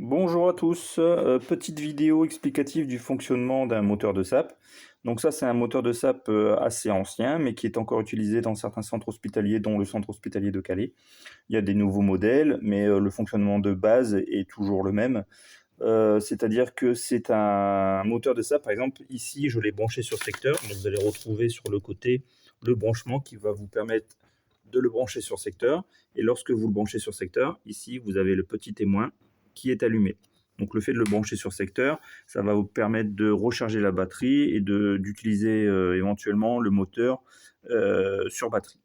Bonjour à tous, petite vidéo explicative du fonctionnement d'un moteur de SAP. Donc ça, c'est un moteur de SAP assez ancien, mais qui est encore utilisé dans certains centres hospitaliers, dont le centre hospitalier de Calais. Il y a des nouveaux modèles, mais le fonctionnement de base est toujours le même. C'est-à-dire que c'est un moteur de SAP, par exemple, ici, je l'ai branché sur secteur. Donc vous allez retrouver sur le côté le branchement qui va vous permettre de le brancher sur secteur. Et lorsque vous le branchez sur secteur, ici, vous avez le petit témoin qui est allumé. Donc le fait de le brancher sur secteur, ça va vous permettre de recharger la batterie et d'utiliser éventuellement le moteur sur batterie.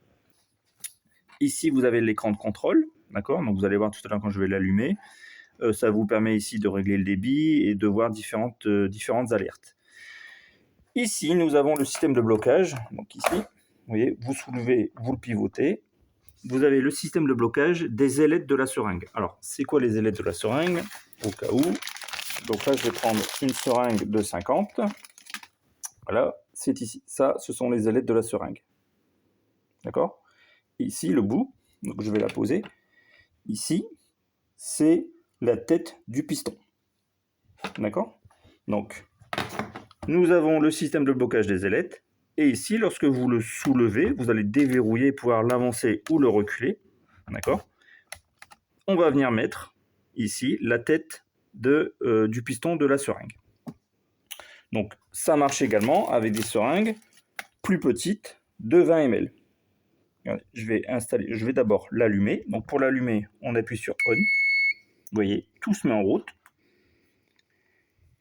Ici, vous avez l'écran de contrôle, d'accord? Donc vous allez voir tout à l'heure quand je vais l'allumer. Ça vous permet ici de régler le débit et de voir différentes alertes. Ici, nous avons le système de blocage. Donc ici, vous voyez, vous soulevez, vous le pivotez. Vous avez le système de blocage des ailettes de la seringue. Alors, c'est quoi les ailettes de la seringue? Au cas où. Donc là, je vais prendre une seringue de 50. Voilà, c'est ici. Ça, ce sont les ailettes de la seringue. D'accord? Ici, le bout, donc je vais la poser. Ici, c'est la tête du piston. D'accord? Donc, nous avons le système de blocage des ailettes. Et ici, lorsque vous le soulevez, vous allez déverrouiller, pouvoir l'avancer ou le reculer. D'accord? On va venir mettre ici la tête du piston de la seringue. Donc, ça marche également avec des seringues plus petites de 20 ml. Regardez, je vais d'abord l'allumer. Donc, pour l'allumer, on appuie sur On. Vous voyez, tout se met en route.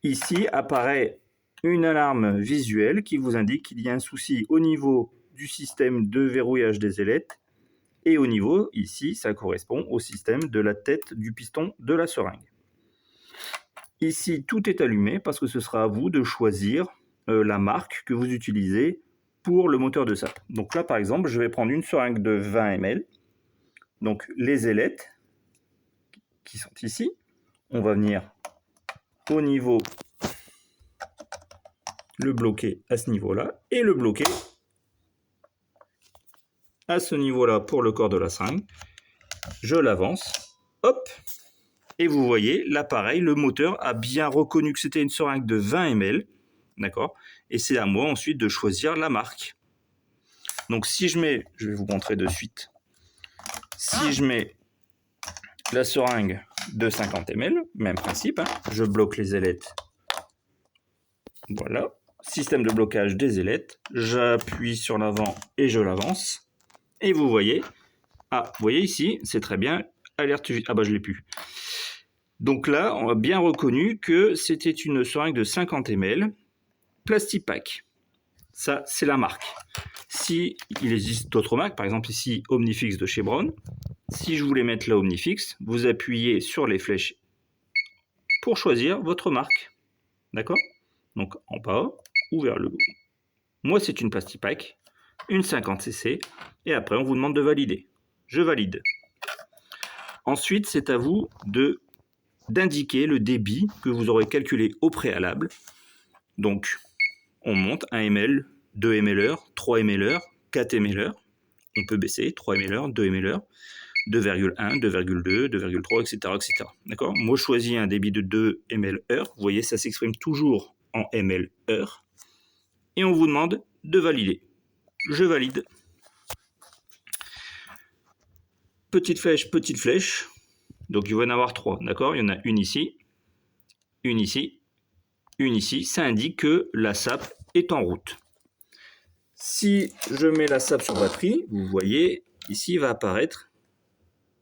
Ici apparaît une alarme visuelle qui vous indique qu'il y a un souci au niveau du système de verrouillage des ailettes et au niveau, ici, ça correspond au système de la tête du piston de la seringue. Ici, tout est allumé parce que ce sera à vous de choisir la marque que vous utilisez pour le moteur de SAP. Donc là, par exemple, je vais prendre une seringue de 20 ml. Donc les ailettes qui sont ici, on va venir au niveau, le bloquer à ce niveau-là et le bloquer à ce niveau-là pour le corps de la seringue. Je l'avance, hop, et vous voyez, l'appareil, le moteur a bien reconnu que c'était une seringue de 20 ml, d'accord? Et c'est à moi ensuite de choisir la marque. Donc si je mets, je vais vous montrer de suite, si je mets la seringue de 50 ml, même principe, hein, je bloque les ailettes. Voilà, système de blocage des ailettes, j'appuie sur l'avant et je l'avance. Et vous voyez, vous voyez ici, c'est très bien, alerte, je l'ai plus. Donc là, on a bien reconnu que c'était une seringue de 50 ml, Plastipack. Ça, c'est la marque. Si il existe d'autres marques, par exemple ici Omnifix de chez Brown, si je voulais mettre la Omnifix, vous appuyez sur les flèches pour choisir votre marque. D'accord? Donc en bas ou vers le haut. Moi, c'est une Plastipack, une 50 cc, et après on vous demande de valider. Je valide. Ensuite, c'est à vous d'indiquer le débit que vous aurez calculé au préalable. Donc, on monte 1 ml, 2 ml, 3 ml, 4 ml. On peut baisser 3 ml, 2 ml, 2,1, 2,2, 2,3, etc., etc. D'accord? Moi, je choisis un débit de 2 ml heure. Vous voyez, ça s'exprime toujours en ml heure. Et on vous demande de valider. Je valide. Petite flèche, petite flèche. Donc, il va y en avoir 3. D'accord? Il y en a une ici, une ici, une ici. Ça indique que la SAP est en route. Si je mets la SAP sur batterie, vous voyez, ici va apparaître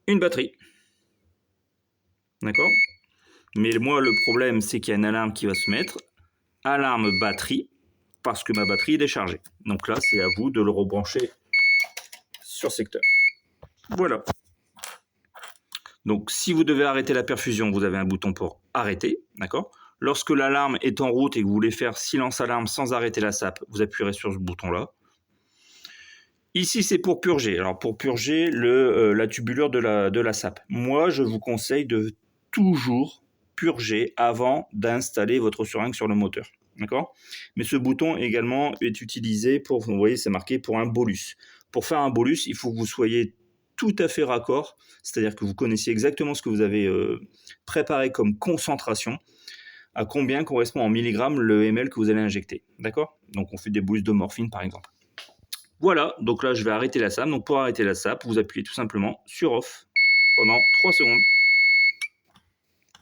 une batterie. D'accord? Mais moi, le problème, c'est qu'il y a une alarme qui va se mettre. Alarme batterie, parce que ma batterie est déchargée. Donc là, c'est à vous de le rebrancher sur secteur. Voilà. Donc, si vous devez arrêter la perfusion, vous avez un bouton pour arrêter. D'accord? Lorsque l'alarme est en route et que vous voulez faire silence alarme sans arrêter la SAP, vous appuierez sur ce bouton-là. Ici, c'est pour purger. Alors, pour purger la tubulure de la SAP. Moi, je vous conseille de toujours purger avant d'installer votre seringue sur le moteur. D'accord? Mais ce bouton également est utilisé pour, vous voyez, c'est marqué pour un bolus. Pour faire un bolus, il faut que vous soyez tout à fait raccord, c'est-à-dire que vous connaissiez exactement ce que vous avez préparé comme concentration, à combien correspond en milligrammes le ml que vous allez injecter. D'accord? Donc on fait des boules de morphine par exemple. Voilà, donc là je vais arrêter la SAP. Donc pour arrêter la SAP, vous appuyez tout simplement sur off pendant 3 secondes.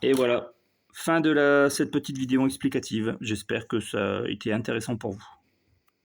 Et voilà, fin de cette petite vidéo explicative. J'espère que ça a été intéressant pour vous.